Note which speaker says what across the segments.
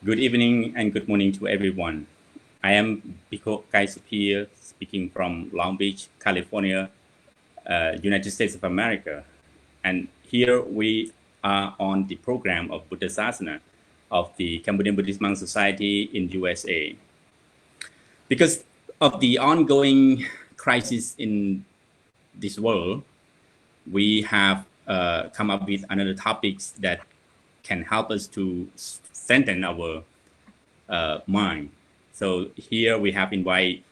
Speaker 1: Good evening and good morning to everyone. I am Bhikkhu Sophea, speaking from Long Beach, California, United States of America. And here we are on the program of Buddhasāsanā of the Cambodian Buddhist Monk Society in USA. Because of the ongoing crisis in this world, we have come up with another topics that can help us to strengthen our mind. So here we have invited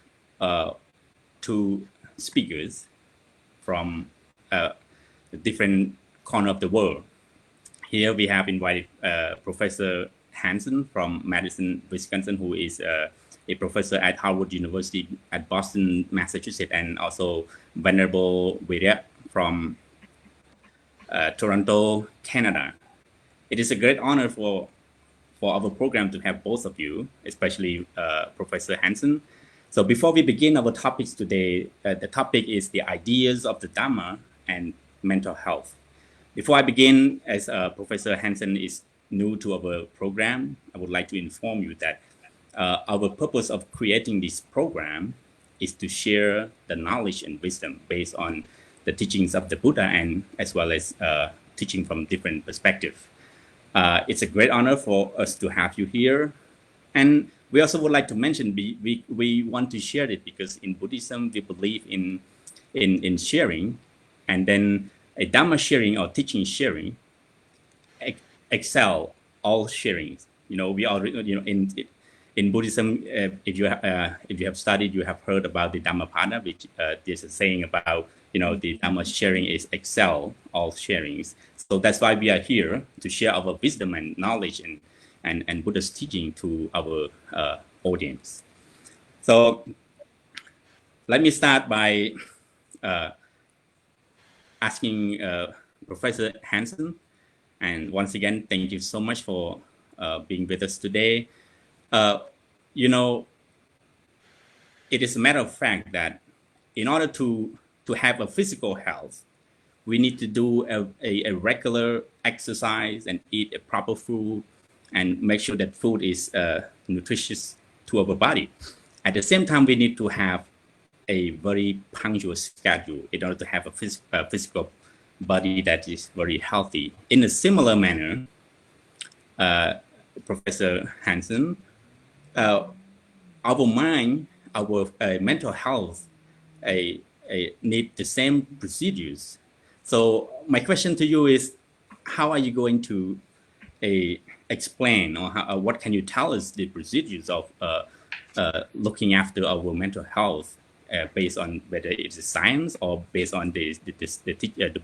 Speaker 1: two speakers from different corner of the world. Here we have invited Professor Hansen from Madison, Wisconsin, who is a professor at Harvard University at Boston, Massachusetts, and also Venerable Vireak from Toronto, Canada. It is a great honor for our program to have both of you, especially Professor Hansen. So before we begin our topics today, the topic is the ideas of the Dharma and mental health. Before I begin, as Professor Hansen is new to our program, I would like to inform you that our purpose of creating this program is to share the knowledge and wisdom based on the teachings of the Buddha, and as well as teaching from different perspectives. It's a great honor for us to have you here. And we also would like to mention, we want to share it because in Buddhism, we believe in sharing, and then a Dhamma sharing or teaching sharing excel all sharings. We are, in Buddhism, if you have studied, you have heard about the Dhammapada, which there's a saying about, the Dhamma sharing is excel all sharings. So that's why we are here to share our wisdom and knowledge and Buddha's teaching to our audience. So let me start by asking Professor Hansen. And once again, thank you so much for being with us today. It is a matter of fact that in order to have a physical health, we need to do a regular exercise and eat a proper food and make sure that food is nutritious to our body. At the same time, we need to have a very punctual schedule in order to have a physical body that is very healthy. In a similar manner, Professor Hansen, our mind, our mental health need the same procedures. So my question to you is, how are you going to explain, or what can you tell us the procedures of looking after our mental health based on whether it's science or based on the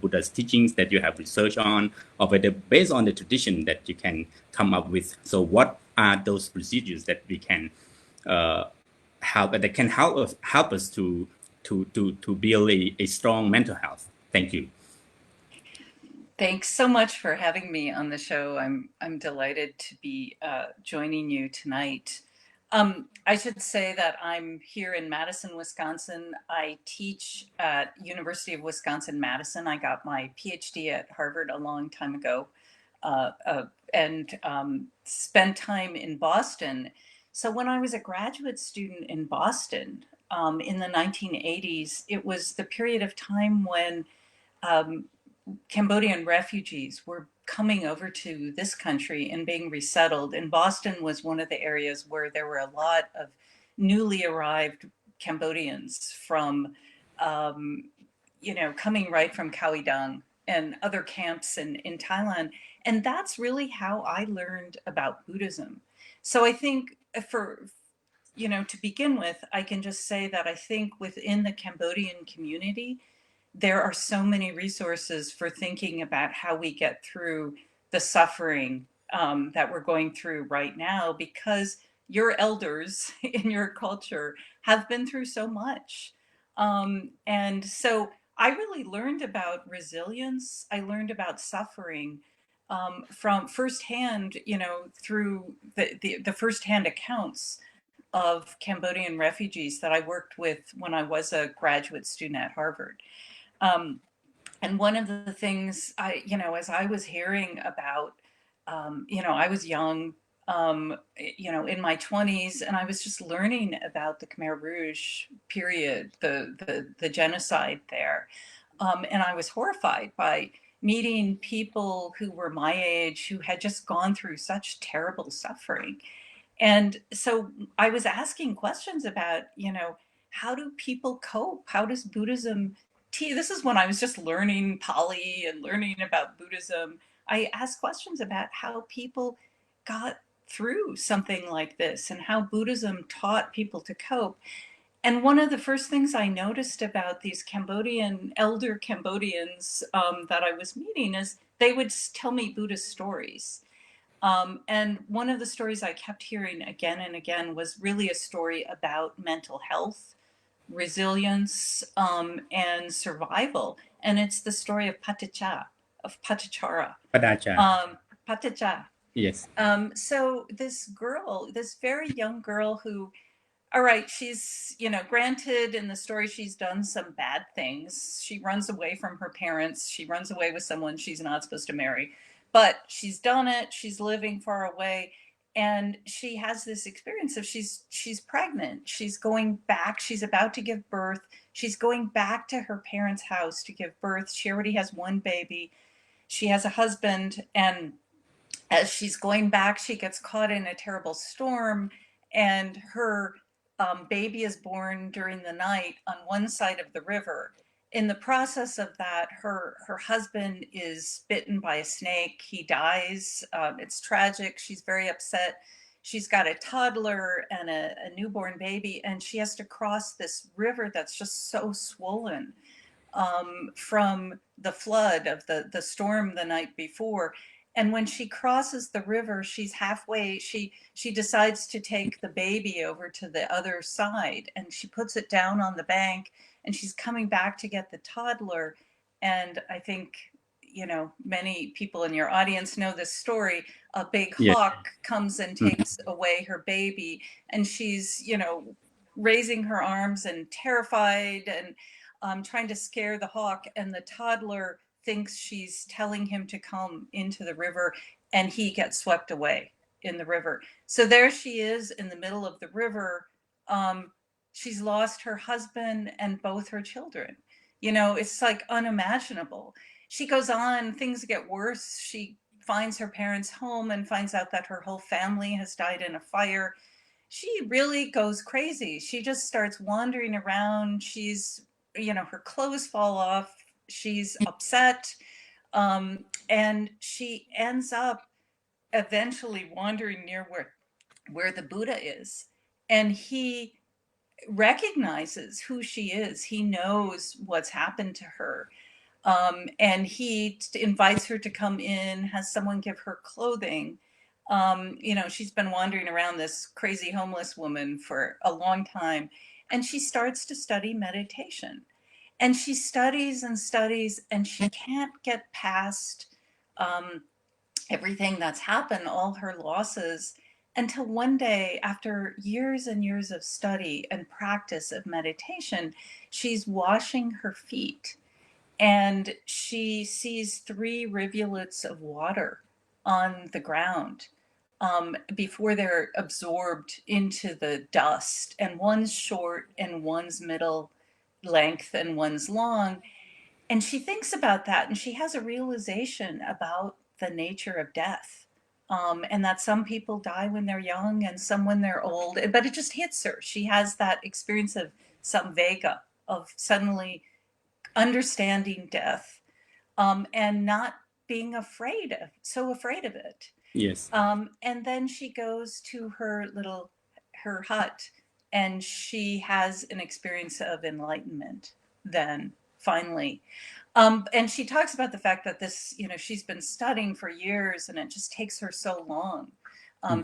Speaker 1: Buddha's teachings that you have researched on, or whether based on the tradition that you can come up with? So what are those procedures that we can help us to build a strong mental health? Thank you.
Speaker 2: Thanks so much for having me on the show. I'm delighted to be joining you tonight. I should say that I'm here in Madison, Wisconsin. I teach at University of Wisconsin-Madison. I got my PhD at Harvard a long time ago, and spent time in Boston. So when I was a graduate student in Boston in the 1980s, it was the period of time when Cambodian refugees were coming over to this country and being resettled. And Boston was one of the areas where there were a lot of newly arrived Cambodians from, coming right from Khao Dang and other camps in Thailand. And that's really how I learned about Buddhism. So I think to begin with, I can just say that I think within the Cambodian community, there are so many resources for thinking about how we get through the suffering that we're going through right now, because your elders in your culture have been through so much. And so I really learned about resilience. I learned about suffering from firsthand, through the firsthand accounts of Cambodian refugees that I worked with when I was a graduate student at Harvard. And one of the things as I was hearing about, I was young, in my 20s, and I was just learning about the Khmer Rouge period, the genocide there. And I was horrified by meeting people who were my age who had just gone through such terrible suffering. And so I was asking questions about, how do people cope? How does Buddhism this is when I was just learning Pali and learning about Buddhism. I asked questions about how people got through something like this and how Buddhism taught people to cope. And one of the first things I noticed about these elder Cambodians that I was meeting is they would tell me Buddhist stories. And one of the stories I kept hearing again and again was really a story about mental health, resilience, and survival. And it's the story of Patichara.
Speaker 1: Padacha.
Speaker 2: Paticha.
Speaker 1: Yes.
Speaker 2: So this very young girl who, all right, she's, granted in the story, she's done some bad things. She runs away from her parents. She runs away with someone she's not supposed to marry, but she's done it. She's living far away. And she has this experience of she's pregnant. She's going back. She's about to give birth. She's going back to her parents' house to give birth. She already has one baby. She has a husband. And as she's going back, she gets caught in a terrible storm, and her baby is born during the night on one side of the river. In the process of that, her husband is bitten by a snake. He dies. It's tragic. She's very upset. She's got a toddler and a newborn baby, and she has to cross this river that's just so swollen from the flood of the storm the night before. And when she crosses the river, she's halfway, she decides to take the baby over to the other side, and she puts it down on the bank, and she's coming back to get the toddler. And I think, many people in your audience know this story. A big
Speaker 1: Yes.
Speaker 2: hawk comes and takes away her baby, and she's, raising her arms and terrified and trying to scare the hawk, and the toddler thinks she's telling him to come into the river, and he gets swept away in the river. So there she is in the middle of the river. She's lost her husband and both her children. It's like unimaginable. She goes on, things get worse. She finds her parents' home and finds out that her whole family has died in a fire. She really goes crazy. She just starts wandering around. Her clothes fall off. She's upset. And she ends up eventually wandering near where the Buddha is. And he recognizes who she is. He knows what's happened to her. And he invites her to come in, has someone give her clothing. She's been wandering around, this crazy homeless woman, for a long time. And she starts to study meditation. And she studies and studies, and she can't get past everything that's happened, all her losses, until one day, after years and years of study and practice of meditation, she's washing her feet, and she sees 3 rivulets of water on the ground before they're absorbed into the dust. And one's short and one's middle length and one's long. And she thinks about that, and she has a realization about the nature of death. And that some people die when they're young and some when they're old, but it just hits her. She has that experience of samvega, of suddenly understanding death, and not being so afraid of it.
Speaker 1: Yes.
Speaker 2: And then she goes to her hut, and she has an experience of enlightenment then, finally. And she talks about the fact that this, she's been studying for years, and it just takes her so long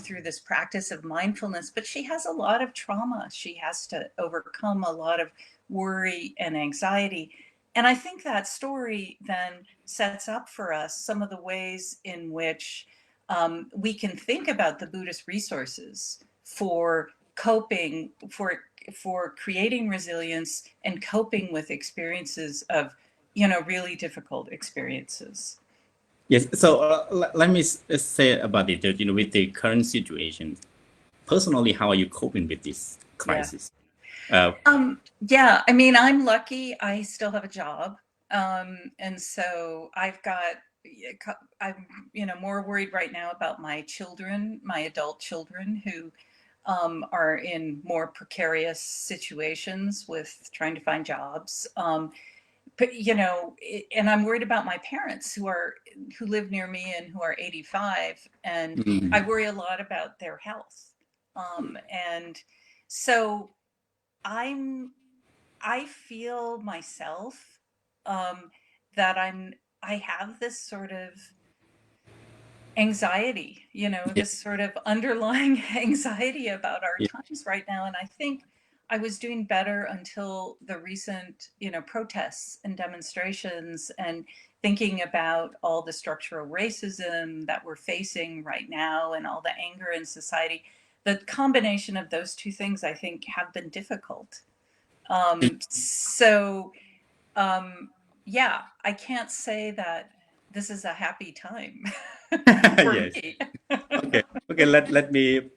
Speaker 2: through this practice of mindfulness. But she has a lot of trauma. She has to overcome a lot of worry and anxiety. And I think that story then sets up for us some of the ways in which we can think about the Buddhist resources for coping, for creating resilience and coping with experiences of, really difficult experiences.
Speaker 1: Yes. So let me say about it. That, with the current situation, personally, how are you coping with this
Speaker 2: Yeah.
Speaker 1: crisis? Uh,
Speaker 2: Yeah, I mean, I'm lucky I still have a job. And so I'm, more worried right now about my children, my adult children who are in more precarious situations with trying to find jobs. But and I'm worried about my parents who live near me and who are 85, and I
Speaker 1: mm,
Speaker 2: worry a lot about their health. And so I'm I feel myself that I have this sort of anxiety,
Speaker 1: yeah,
Speaker 2: this sort of underlying anxiety about our
Speaker 1: yeah,
Speaker 2: times right now. And I think I was doing better until the recent, protests and demonstrations, and thinking about all the structural racism that we're facing right now and all the anger in society. The combination of those two things, I think, have been difficult. So yeah, I can't say that this is a happy time for
Speaker 1: yes.
Speaker 2: me.
Speaker 1: Okay. Okay. Let me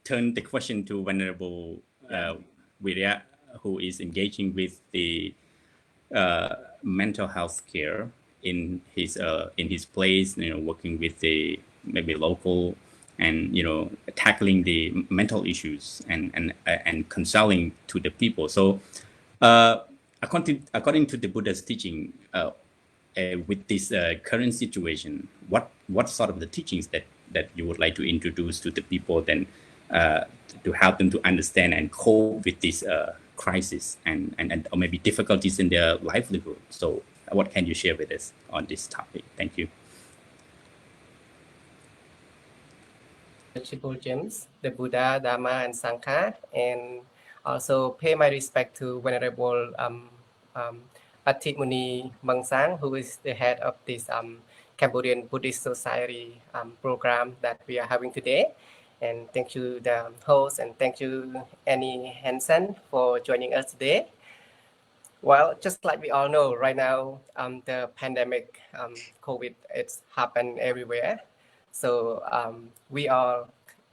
Speaker 1: turn the question to Venerable
Speaker 2: Yeah.
Speaker 1: Vireak, who is engaging with the mental health care in his place, working with the maybe local and tackling the mental issues and counseling to the people. So, according to the Buddha's teaching, with this current situation, what sort of the teachings that you would like to introduce to the people, then uh, to help them to understand and cope with this crisis and or maybe difficulties in their livelihood. So, what can you share with us on this topic? Thank you.
Speaker 3: Triple Gems, the Buddha, Dharma, and Sangha, and also pay my respect to Venerable Pathik Muni Bangsang, who is the head of this Cambodian Buddhist Society program that we are having today. And thank you, the host, and thank you, Annie Hansen, for joining us today. Well, just like we all know, right now, the pandemic, COVID, it's happened everywhere. So we are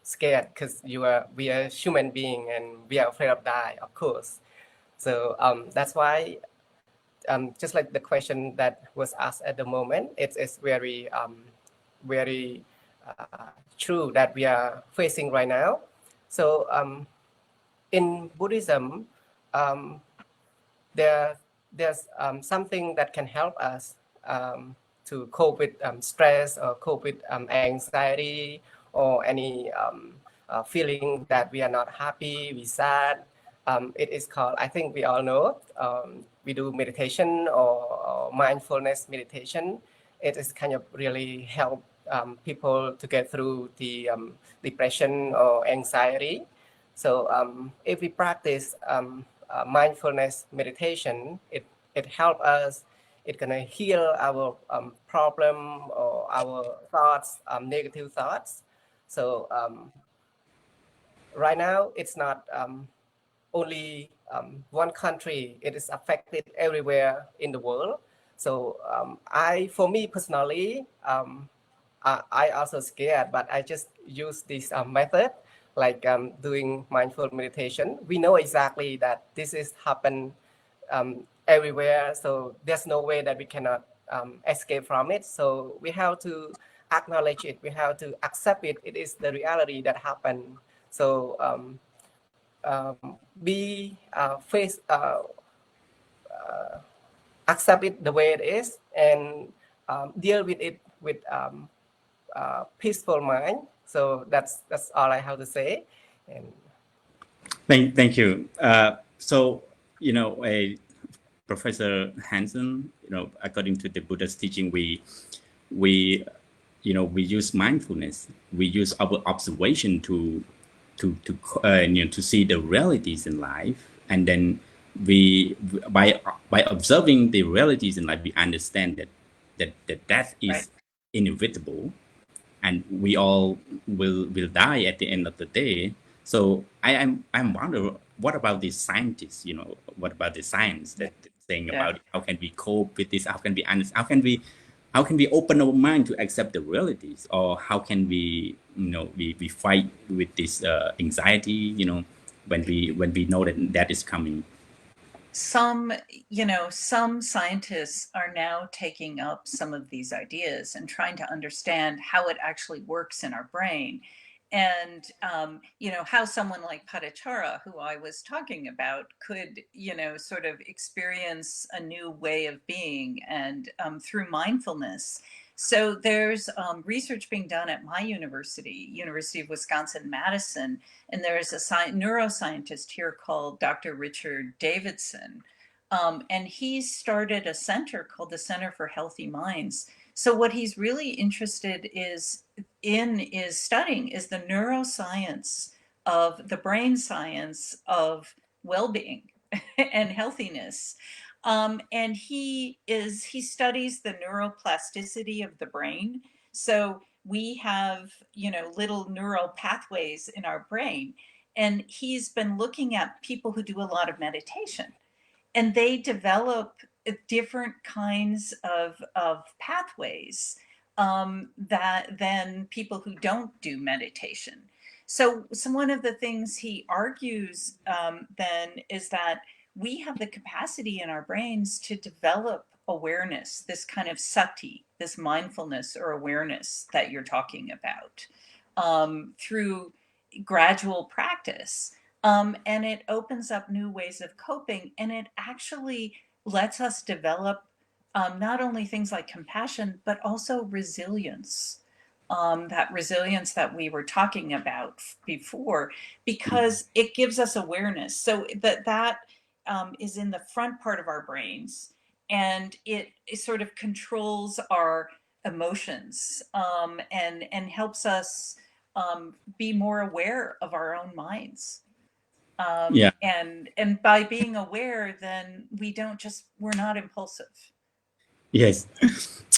Speaker 3: scared because we are human being and we are afraid of die, of course. So that's why, just like the question that was asked at the moment, it's very, very true that we are facing right now. So in Buddhism, um, there's something that can help us to cope with stress or cope with anxiety or any feeling that we are not happy, we sad. It is called, I think we all know, we do meditation or mindfulness meditation. It is kind of really help people to get through the depression or anxiety. So if we practice mindfulness meditation, it helps us. It's gonna heal our problem or our thoughts, negative thoughts. So right now, it's not only one country. It is affected everywhere in the world. So for me personally, I also scared, but I just use this method, like doing mindful meditation. We know exactly that this is happen everywhere, so there's no way that we cannot escape from it. So we have to acknowledge it. We have to accept it. It is the reality that happened. So be face accept it the way it is and deal with it with peaceful mind. So that's all I have to say. And
Speaker 1: Thank you. So, Professor Hansen, according to the Buddha's teaching, we we use mindfulness. We use our observation to see the realities in life, and then we by observing the realities in life, we understand that death
Speaker 2: Right.
Speaker 1: is inevitable, and we all will die at the end of the day. So I'm wondering, what about the scientists? What about the science
Speaker 2: Yeah.
Speaker 1: that saying
Speaker 2: Yeah.
Speaker 1: about how can we cope with this? How can we understand? how can we open our mind to accept the realities, or how can we, we fight with this anxiety, when we know that is coming?
Speaker 2: Some scientists are now taking up some of these ideas and trying to understand how it actually works in our brain. And how someone like Padachara, who I was talking about, could sort of experience a new way of being, and through mindfulness. So there's research being done at my University of Wisconsin-Madison, and there's a neuroscientist here called Dr. Richard Davidson, and he's started a center called the Center for Healthy Minds. So what he's really interested is studying is the neuroscience of the brain science of well-being and healthiness. And he studies the neuroplasticity of the brain. So we have, little neural pathways in our brain. And he's been looking at people who do a lot of meditation, and they develop different kinds of pathways than people who don't do meditation. So one of the things he argues then is that we have the capacity in our brains to develop awareness, this kind of sati, this mindfulness or awareness that you're talking about, through gradual practice. And it opens up new ways of coping, and it actually lets us develop not only things like compassion, but also resilience. That resilience that we were talking about before, because it gives us awareness. So that is in the front part of our brains, and it sort of controls our emotions, and helps us be more aware of our own minds.
Speaker 1: Yeah.
Speaker 2: And by being aware, then we're not impulsive.
Speaker 1: Yes.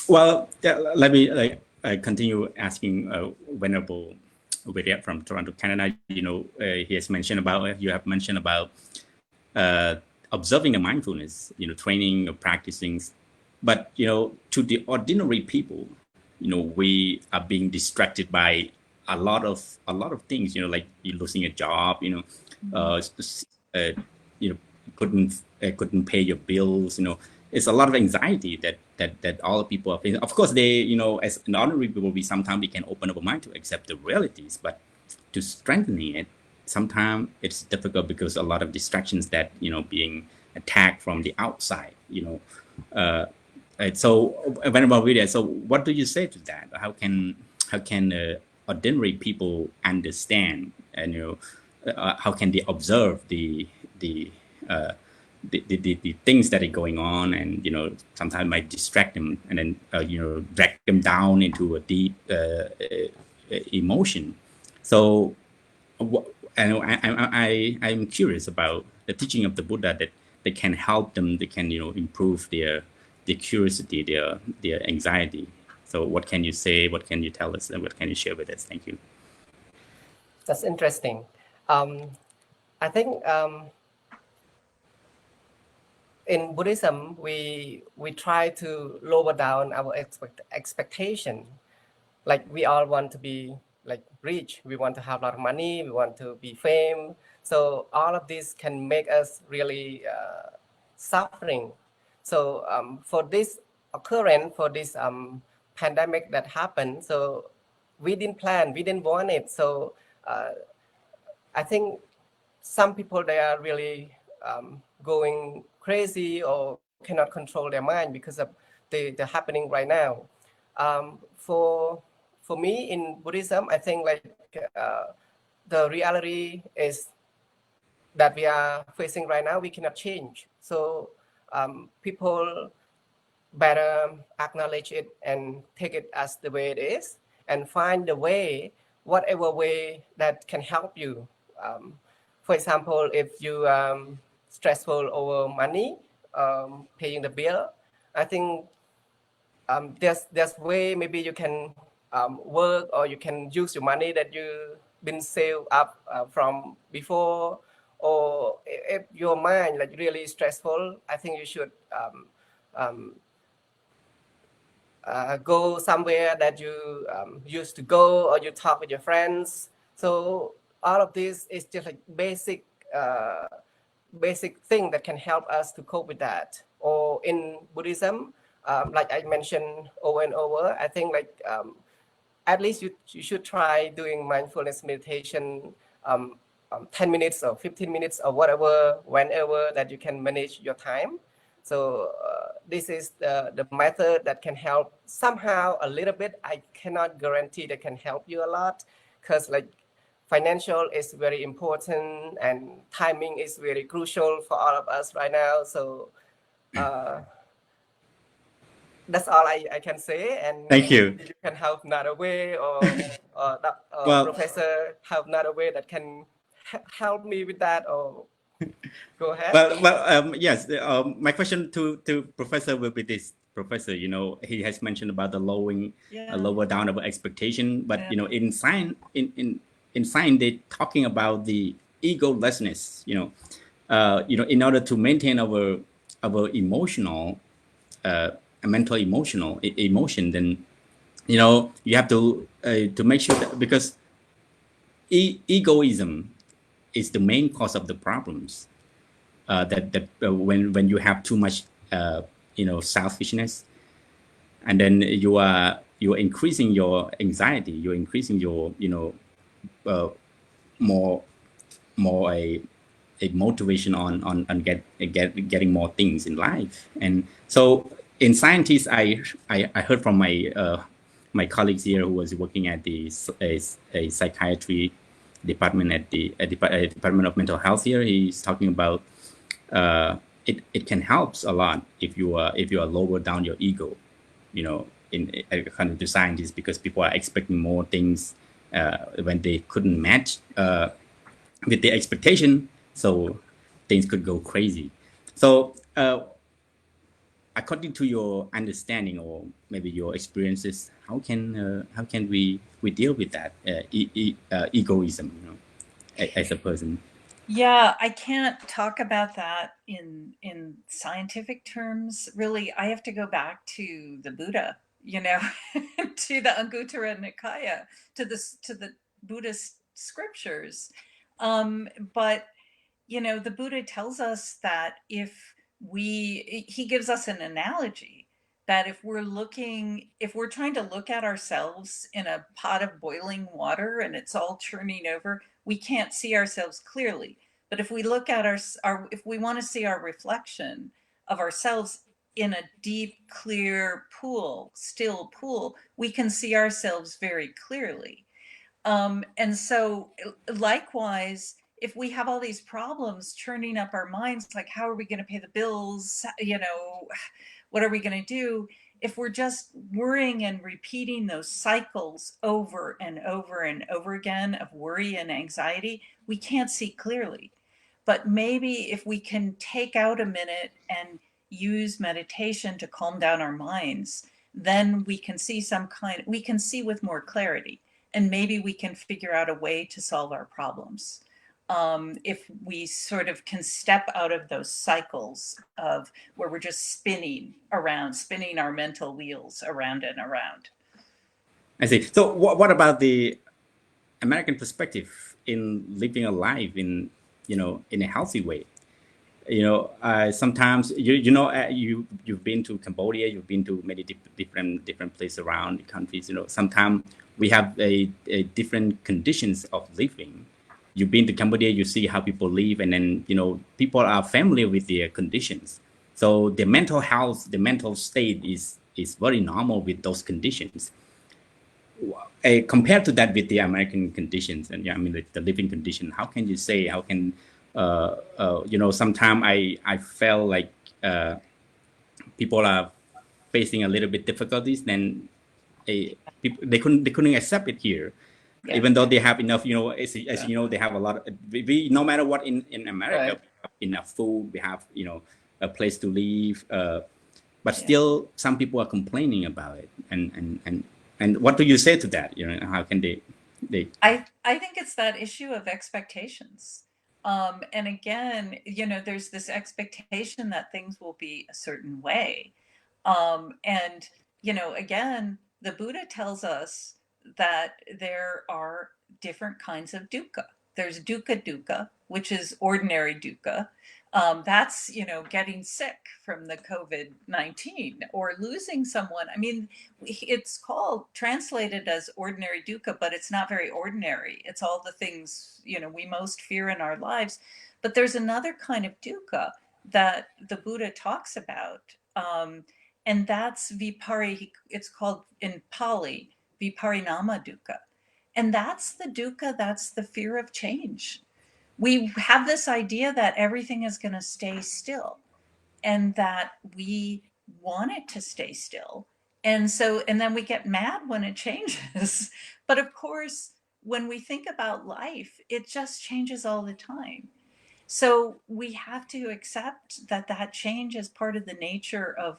Speaker 1: Well, let me continue asking Venerable Vireak from Toronto, Canada. He has mentioned about, you have mentioned about observing a mindfulness, training or practicing. But, to the ordinary people, we are being distracted by a lot of things, like you're losing a job, couldn't pay your bills, it's a lot of anxiety that all people are facing. Of course, they, as an ordinary people, we can open up our mind to accept the realities, but to strengthening it, sometimes it's difficult because a lot of distractions that, being attacked from the outside, so Venerable Vireak, so what do you say to that? How can ordinary people understand, and how can they observe the things that are going on, and sometimes might distract them, and then drag them down into a deep emotion. So I'm curious about the teaching of the Buddha that they can help them, they can improve their curiosity, their anxiety. So what can you say, what can you tell us, and what can you share with us? Thank you.
Speaker 3: That's interesting. I think in Buddhism, we try to lower down our expectation. Like we all want to be like rich, we want to have a lot of money, we want to be famous. So all of this can make us really suffering. So for this occurrence, for this pandemic that happened, so we didn't plan, we didn't want it. So I think some people, they are really going crazy or cannot control their mind because of the happening right now. For me in Buddhism, I think like the reality is that we are facing right now, we cannot change. So people better acknowledge it and take it as the way it is, and find the way, whatever way that can help you. For example, if you stressful over money, paying the bill, I think there's way maybe you can work, or you can use your money that you been saved up from before. Or if your mind like really stressful, I think you should go somewhere that you used to go, or you talk with your friends. So all of this is just like basic thing that can help us to cope with that. Or in Buddhism, like I mentioned over and over, I think like at least you should try doing mindfulness meditation 10 minutes or 15 minutes or whatever, whenever that you can manage your time. So this is the method that can help somehow a little bit. I cannot guarantee that can help you a lot, because like financial is very important and timing is very crucial for all of us right now. So that's all I can say. And
Speaker 1: Thank you.
Speaker 3: you can have another way, or
Speaker 1: Well,
Speaker 3: professor have another way that can help me with that, or go ahead.
Speaker 1: yes. My question to Professor will be this. Professor, he has mentioned about the lower down of expectation, but in science, in science, they talking about the egolessness. In order to maintain our emotional, mental emotion, then you have to make sure that, because egoism is the main cause of the problems. That when you have too much selfishness, and then you're increasing your anxiety, you're increasing your more a motivation on getting more things in life. And so in scientists, I heard from my colleagues here who was working at the a psychiatry department at the Department of Mental Health here. He's talking about it can help a lot if you are lower down your ego, in according to scientists, because people are expecting more things when they couldn't match with the expectation, so things could go crazy. So according to your understanding or maybe your experiences, how can we deal with that egoism, as a person?
Speaker 2: Yeah, I can't talk about that in scientific terms. Really, I have to go back to the Buddha, to the Anguttara Nikaya, to the Buddhist scriptures. But the Buddha tells us that he gives us an analogy that if we're trying to look at ourselves in a pot of boiling water and it's all churning over, we can't see ourselves clearly. But if we look at if we want to see our reflection of ourselves in a deep, clear pool, still pool, we can see ourselves very clearly. And so likewise, if we have all these problems churning up our minds, like how are we going to pay the bills? What are we going to do? If we're just worrying and repeating those cycles over and over and over again of worry and anxiety, we can't see clearly. But maybe if we can take out a minute and use meditation to calm down our minds, then we can see we can see with more clarity, and maybe we can figure out a way to solve our problems. If we sort of can step out of those cycles of where we're just spinning our mental wheels around and around.
Speaker 1: I see. So what about the American perspective in living a life in a healthy way? Sometimes you've been to Cambodia, you've been to many different places around the countries. Sometimes we have a different conditions of living. You've been to Cambodia, you see how people live, and then people are familiar with their conditions. So the mental health, the mental state is very normal with those conditions. Compared to that with the American conditions, and the living condition, how can you say, how can sometimes I felt like people are facing a little bit difficulties, then they couldn't accept it here. Yeah. Even though they have enough, as you know, they have a lot of, no matter what in America, right, we have enough food, we have, a place to live, but still some people are complaining about it. And what do you say to that? How can they?
Speaker 2: I think it's that issue of expectations. And again, there's this expectation that things will be a certain way. And again, the Buddha tells us that there are different kinds of dukkha. There's dukkha, which is ordinary dukkha. That's, getting sick from the COVID-19 or losing someone. I mean, it's called, translated as ordinary dukkha, but it's not very ordinary. It's all the things, we most fear in our lives. But there's another kind of dukkha that the Buddha talks about. And that's it's called in Pali, viparinama dukkha. And that's the dukkha, that's the fear of change. We have this idea that everything is going to stay still and that we want it to stay still. And then we get mad when it changes. But of course, when we think about life, it just changes all the time. So we have to accept that change is part of the nature of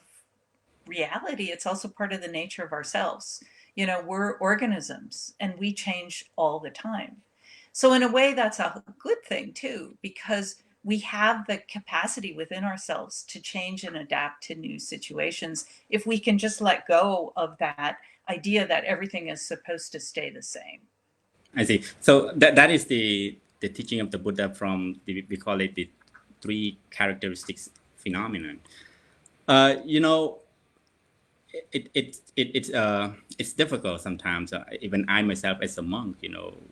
Speaker 2: reality. It's also part of the nature of ourselves. We're organisms and we change all the time. So in a way, that's a good thing too, because we have the capacity within ourselves to change and adapt to new situations if we can just let go of that idea that everything is supposed to stay the same.
Speaker 1: I see. So that is the teaching of the Buddha from we call it the three characteristics phenomenon. It's difficult sometimes. Even I myself as a monk,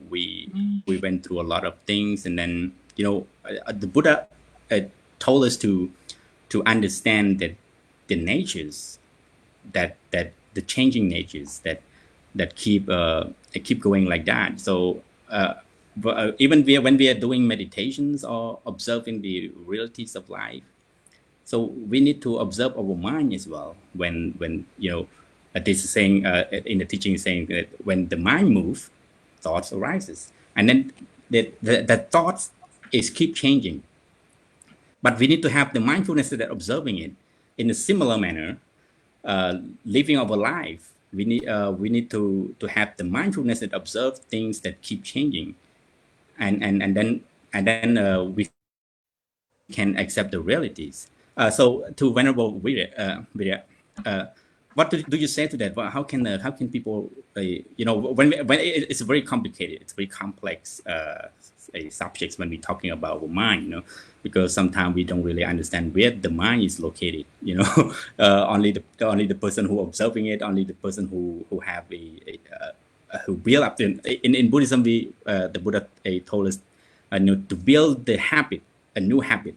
Speaker 1: we went through a lot of things, and then the Buddha told us to understand that the natures, that the changing natures that keep going like that. So even when we are doing meditations or observing the realities of life, so we need to observe our mind as well. When this is saying in the teaching is saying that when the mind moves, thoughts arises, and then the thoughts is keep changing. But we need to have the mindfulness that observing it in a similar manner, living our life. We need to have the mindfulness that observe things that keep changing, and then we can accept the realities. So to Venerable Vireak, what do you say to that? How can people, when it's very complicated, it's very complex subjects when we're talking about our mind, because sometimes we don't really understand where the mind is located. Only the person who observing it, only the person who have who build up. In Buddhism, the Buddha told us to build the habit, a new habit.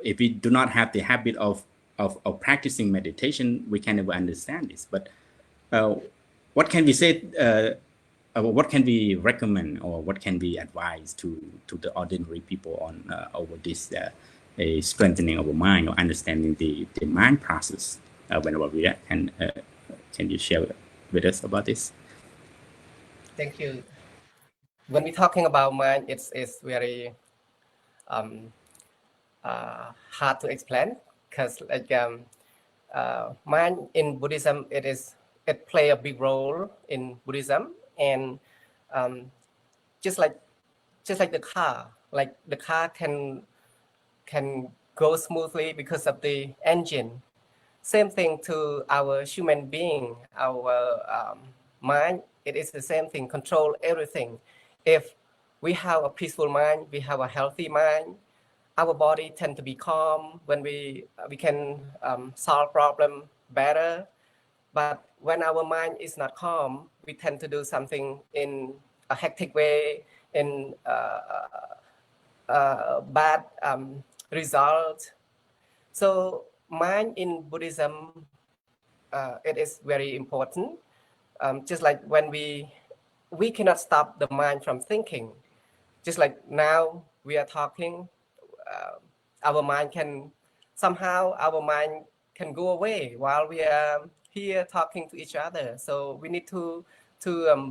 Speaker 1: If we do not have the habit of practicing meditation, we can never understand this. But what can we say? What can we recommend, or what can we advise to the ordinary people on over this strengthening of our mind or understanding the mind process? Whenever we can you share with us about this?
Speaker 3: Thank you. When we're talking about mind, it's very hard to explain, because mind in Buddhism, it play a big role in Buddhism, and just like the car, like the car can go smoothly because of the engine. Same thing to our human being, our mind. It is the same thing, control everything. If we have a peaceful mind, we have a healthy mind, our body tend to be calm. When we can solve problem better. But when our mind is not calm, we tend to do something in a hectic way, in bad result. So mind in Buddhism, it is very important. Just like when we cannot stop the mind from thinking. Just like now we are talking, our mind can go away while we are here talking to each other. So we need to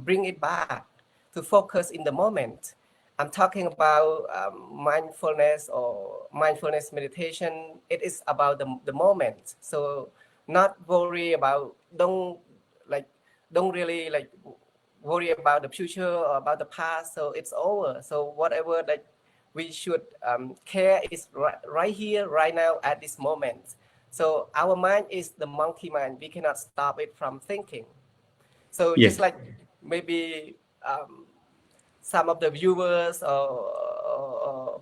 Speaker 3: bring it back, to focus in the moment. I'm talking about mindfulness or mindfulness meditation. It is about the moment. So not worry about, don't really worry about the future or about the past. So it's over. So whatever we should care is right here, right now, at this moment. So our mind is the monkey mind. We cannot stop it from thinking. So
Speaker 1: Yes.
Speaker 3: just like maybe some of the viewers or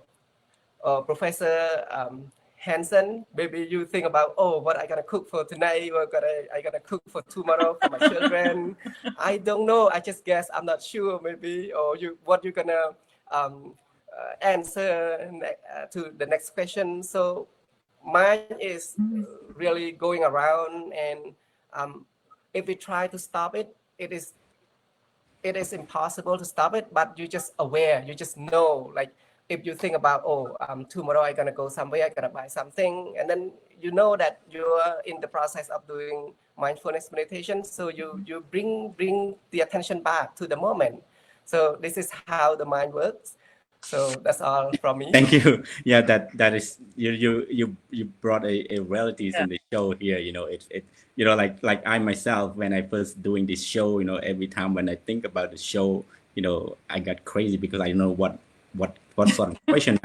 Speaker 3: Professor Hansen, maybe you think about, oh, what I gonna cook for tonight, or I gonna cook for tomorrow for my children. I don't know. I just guess. I'm not sure. Maybe, or what you're gonna answer to the next question. So mine is really going around, and if we try to stop it, it is impossible to stop it. But you're just aware. You just know, like, if you think about, oh, tomorrow I'm gonna go somewhere, I'm gonna buy something, and then you know that you're in the process of doing mindfulness meditation, so you bring the attention back to the moment. So this is how the mind works. So that's all from me.
Speaker 1: Thank you. Yeah, that is you brought a realities
Speaker 2: Yeah.
Speaker 1: in the show here. You know, it you know, like I myself, when I first doing this show, you know, every time when I think about the show, you know, I got crazy because I don't know what sort of question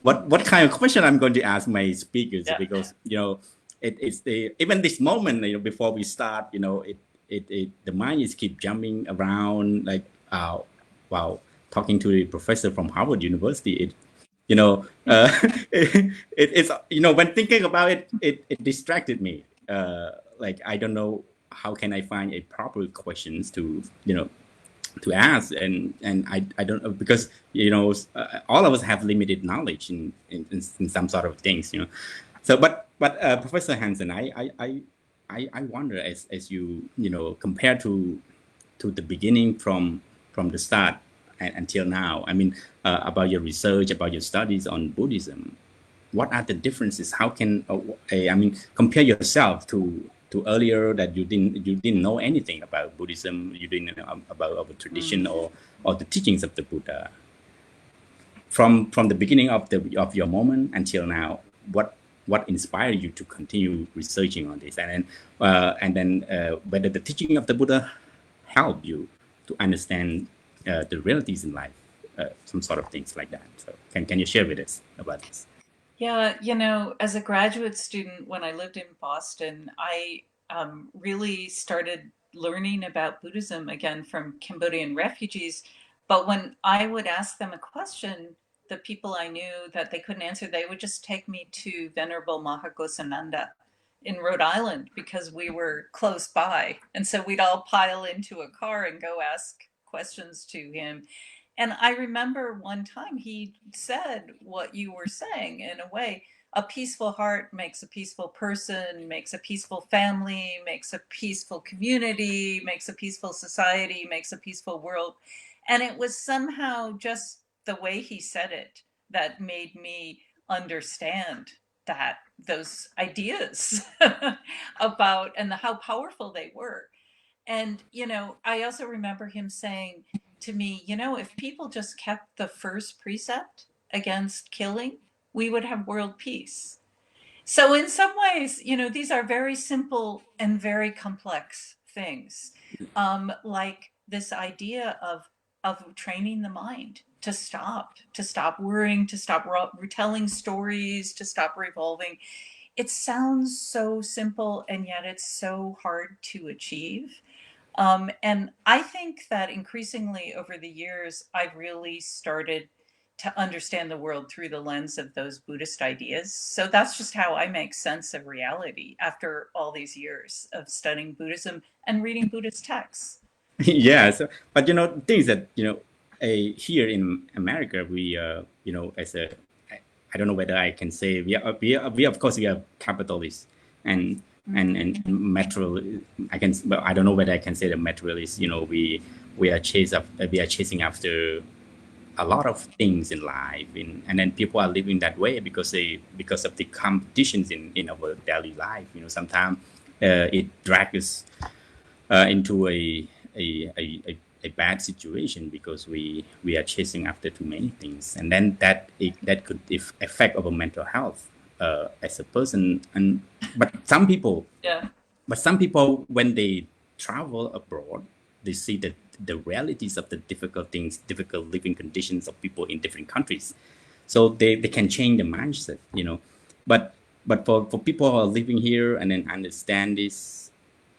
Speaker 1: what kind of question I'm going to ask my speakers.
Speaker 2: Yeah.
Speaker 1: Because you know, it's the even this moment, you know, before we start, you know, it the mind is keep jumping around like wow. Talking to a professor from Harvard University, it you know it's you know, when thinking about it, it distracted me. Like I don't know how can I find a proper questions to, you know, to ask, and I don't know, because you know, all of us have limited knowledge in some sort of things, you know. So but Professor Hansen, I wonder, as you know, compared to the beginning from the start and until now, I mean, about your research, about your studies on Buddhism, what are the differences? How can I mean, compare yourself to earlier that you didn't know anything about Buddhism, you didn't know about our tradition or the teachings of the Buddha. From the beginning of your moment until now, what inspired you to continue researching on this, and then whether the teaching of the Buddha helped you to understand the realities in life, some sort of things like that. So can you share with us about this?
Speaker 2: Yeah, you know, as a graduate student, when I lived in Boston, I really started learning about Buddhism again from Cambodian refugees. But when I would ask them a question, the people I knew that they couldn't answer, they would just take me to Venerable Mahagosananda in Rhode Island because we were close by. And so we'd all pile into a car and go ask questions to him. And I remember one time he said what you were saying in a way. A peaceful heart makes a peaceful person, makes a peaceful family, makes a peaceful community, makes a peaceful society, makes a peaceful world. And it was somehow just the way he said it that made me understand that those ideas about and how powerful they were. And, you know, I also remember him saying to me, you know, if people just kept the first precept against killing, we would have world peace. So in some ways, you know, these are very simple and very complex things, like this idea of training the mind to stop worrying, to stop retelling stories, to stop revolving. It sounds so simple, and yet it's so hard to achieve. And I think that increasingly over the years, I've really started to understand the world through the lens of those Buddhist ideas. So that's just how I make sense of reality after all these years of studying Buddhism and reading Buddhist texts.
Speaker 1: Yeah. So, but you know, things that, you know, here in America, we you know, as a I don't know whether I can say we of course we are capitalists and material. But I don't know whether I can say the materialist. You know, we are chasing after a lot of things in life, and then people are living that way because of the competitions in our daily life. You know, sometimes it drags us into a bad situation because we are chasing after too many things, and then that could affect our mental health as a person. But some people when they travel abroad, they see the realities of the difficult living conditions of people in different countries, so they can change the mindset, you know. But but for people who are living here and then understand this,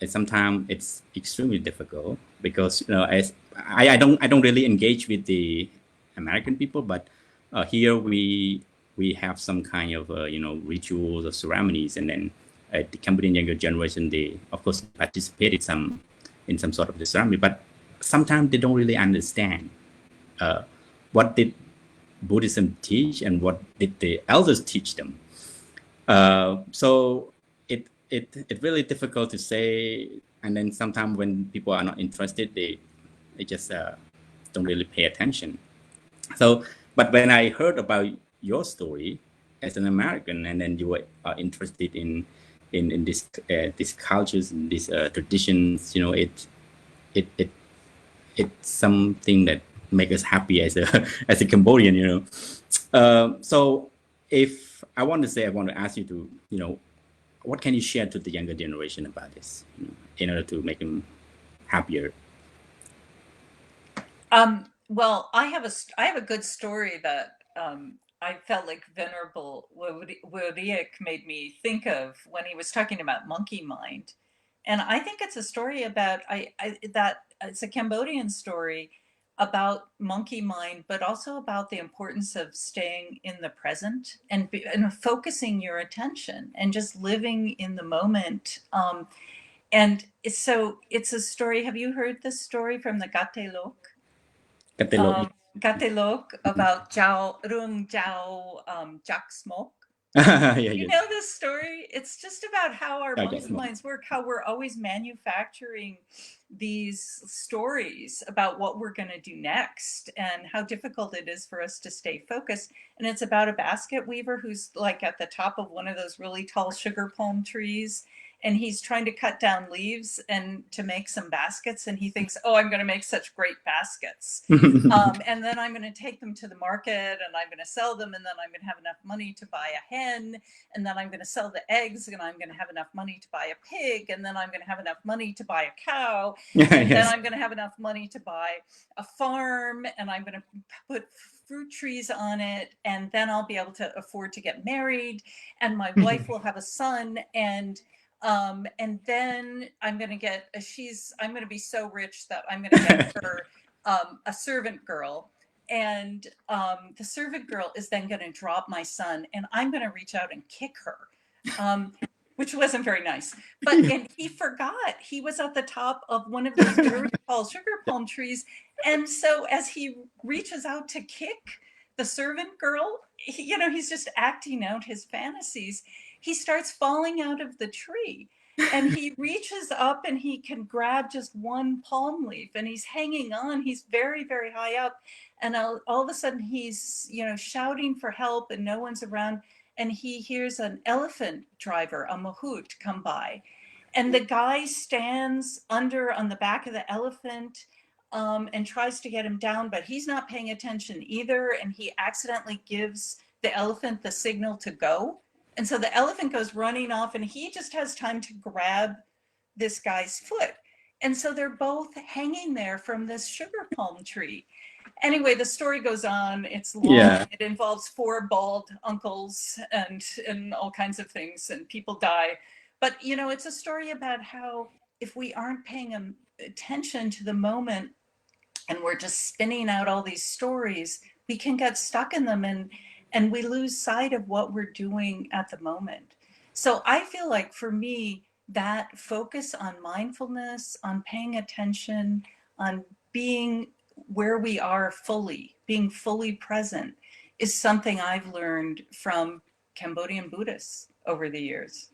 Speaker 1: sometimes it's extremely difficult because as I don't really engage with the American people, but here we have some kind of rituals or ceremonies, and then the Cambodian younger generation, they of course participate in some sort of the ceremony, but sometimes they don't really understand what did Buddhism teach and what did the elders teach them. So it's really difficult to say, and then sometimes when people are not interested, they just don't really pay attention. So, but when I heard about your story as an American, and then you were interested in this these cultures and these traditions, it's something that makes us happy as a Cambodian, So if I want to ask you to, what can you share to the younger generation about this, in order to make them happier?
Speaker 2: Well, I have a good story that I felt like Venerable Vireak made me think of when he was talking about monkey mind. And I think it's a story about that it's a Cambodian story about monkey mind, but also about the importance of staying in the present and focusing your attention and just living in the moment. And it's a story. Have you heard this story from the Gate Lok? Gate Lok about Rung Jiao Jack Smoke. You know this story? It's just about how our monkey minds work, how we're always manufacturing these stories about what we're going to do next and how difficult it is for us to stay focused. And it's about a basket weaver who's like at the top of one of those really tall sugar palm trees. And he's trying to cut down leaves and to make some baskets. And he thinks, oh, I'm going to make such great baskets. And then I'm going to take them to the market and I'm going to sell them. And then I'm going to have enough money to buy a hen. And then I'm going to sell the eggs and I'm going to have enough money to buy a pig. And then I'm going to have enough money to buy a cow. And then I'm going to have enough money to buy a farm. And I'm going to put fruit trees on it. And then I'll be able to afford to get married. And my wife will have a son. And then I'm going to be so rich that I'm going to get her a servant girl. And the servant girl is then going to drop my son and I'm going to reach out and kick her, which wasn't very nice. And he forgot he was at the top of one of those very tall sugar palm trees. And so as he reaches out to kick the servant girl, he's just acting out his fantasies. He starts falling out of the tree and he reaches up and he can grab just one palm leaf and he's hanging on. He's very, very high up. And all of a sudden he's, shouting for help and no one's around. And he hears an elephant driver, a mahout, come by. And the guy stands on the back of the elephant and tries to get him down, but he's not paying attention either. And he accidentally gives the elephant the signal to go. And so the elephant goes running off and he just has time to grab this guy's foot. And so they're both hanging there from this sugar palm tree. Anyway, the story goes on. It's long. Yeah. It involves 4 bald uncles and all kinds of things and people die. But, it's a story about how if we aren't paying attention to the moment and we're just spinning out all these stories, we can get stuck in them and we lose sight of what we're doing at the moment. So I feel like for me, that focus on mindfulness, on paying attention, on being where we are fully, being fully present, is something I've learned from Cambodian Buddhists over the years.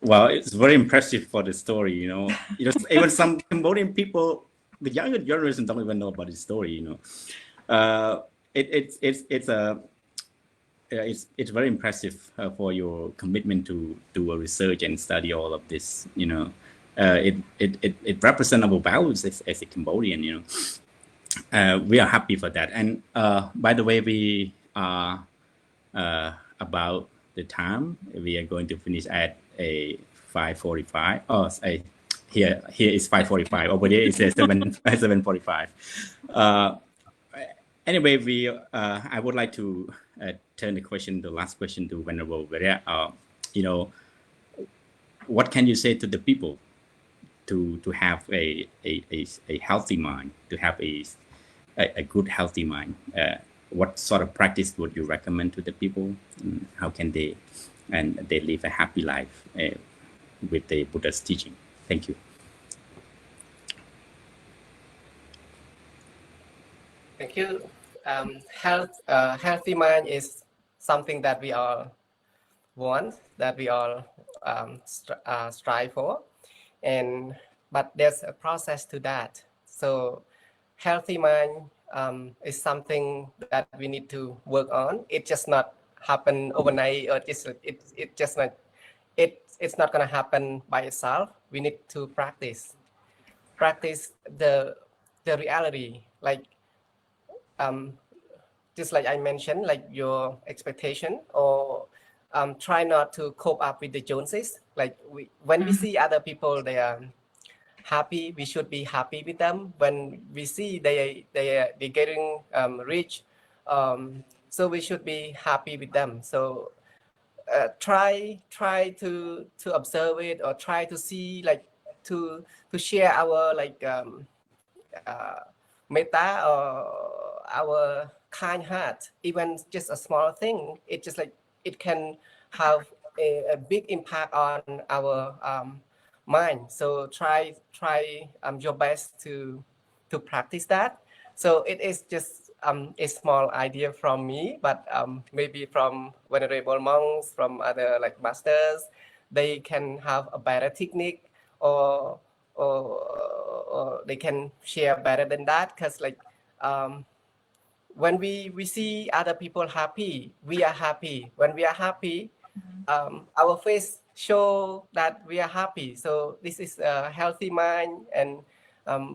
Speaker 1: Well, it's very impressive for the story, even some Cambodian people, the younger generation don't even know about the story, It's very impressive for your commitment to do a research and study all of this. It represents our values as a Cambodian. We are happy for that. And by the way, we are about the time. We are going to finish at a 5:45. Oh, here is 5:45. Over there is 7:45. Anyway, I would like to turn the last question to Venerable Vireak. what can you say to the people to have a healthy mind, to have a good healthy mind? What sort of practice would you recommend to the people? How can they live a happy life with the Buddha's teaching? Thank you.
Speaker 3: Thank you. Healthy mind is something that we all want, that we all strive for, but there's a process to that. So healthy mind is something that we need to work on. It just not happen overnight, or it's not gonna happen by itself. We need to practice the reality, like just like I mentioned, like your expectation, or try not to cope up with the Joneses. Like when we see other people, they are happy, we should be happy with them. When we see they're getting rich, so we should be happy with them. So try to observe it, or try to see, like to share our metta, or our kind heart. Even just a small thing, it just like it can have a big impact on our mind. So try your best to practice that. So it is just a small idea from me, but maybe from venerable monks, from other like masters, they can have a better technique, or they can share better than that. Because like when we see other people happy, we are happy. When we are happy, our face show that we are happy. So this is a healthy mind, and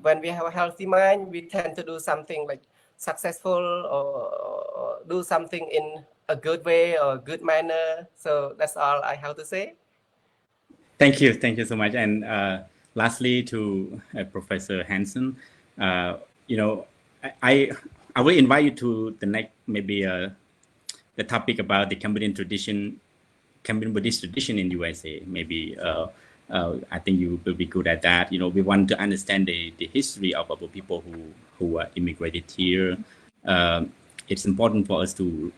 Speaker 3: when we have a healthy mind, we tend to do something like successful, or do something in a good way or good manner. So that's all I have to say.
Speaker 1: Thank you so much. And lastly, to Professor Hansen, I will invite you to the next, maybe the topic about the Cambodian Buddhist tradition in USA. Maybe I think you will be good at that. We want to understand the history of our people who are immigrated here. It's important for us to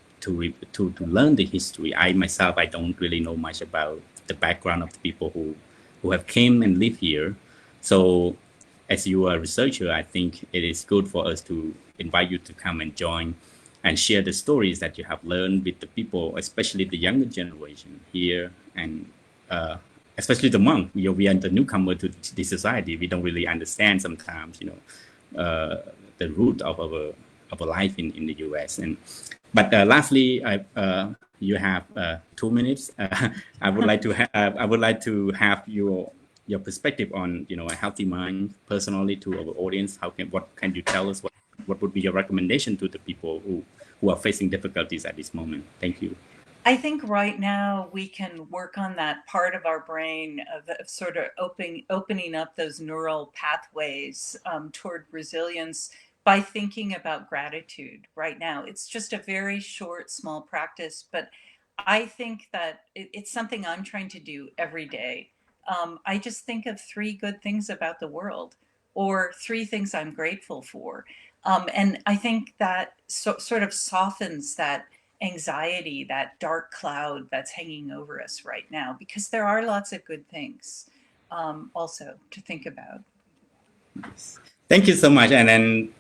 Speaker 1: learn the history. I myself, I don't really know much about the background of the people who have came and live here. So as you are a researcher, I think it is good for us to invite you to come and join and share the stories that you have learned with the people, especially the younger generation here, and especially the monk. We are the newcomer to the society. We don't really understand sometimes, the root of our life in the US. But lastly, you have 2 minutes. I would like to have your perspective on a healthy mind personally to our audience. What can you tell us? What would be your recommendation to the people who are facing difficulties at this moment? Thank you.
Speaker 2: I think right now we can work on that part of our brain of sort of opening up those neural pathways toward resilience by thinking about gratitude right now. It's just a very short, small practice, but I think that it's something I'm trying to do every day. I just think of 3 good things about the world, or 3 things I'm grateful for. And I think that sort of softens that anxiety, that dark cloud that's hanging over us right now, because there are lots of good things also to think about.
Speaker 1: Thank you so much. And then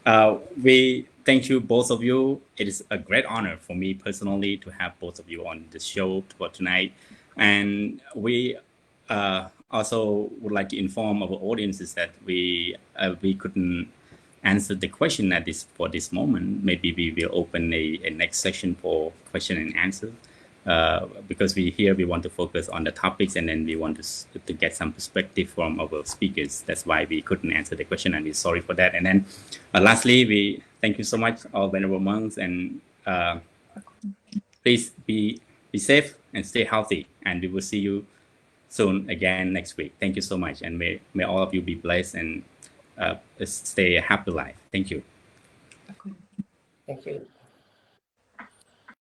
Speaker 1: we thank you, both of you. It is a great honor for me personally to have both of you on the show for tonight. And we also would like to inform our audiences that we couldn't answer the question for this moment. Maybe we will open a next session for question and answer, because we want to focus on the topics, and then we want to get some perspective from our speakers. That's why we couldn't answer the question, and we're sorry for that. And then lastly, we thank you so much, all venerable monks, and please be safe and stay healthy, and we will see you soon again next week. Thank you so much, and may all of you be blessed and stay a happy life. Thank you.
Speaker 3: Thank you.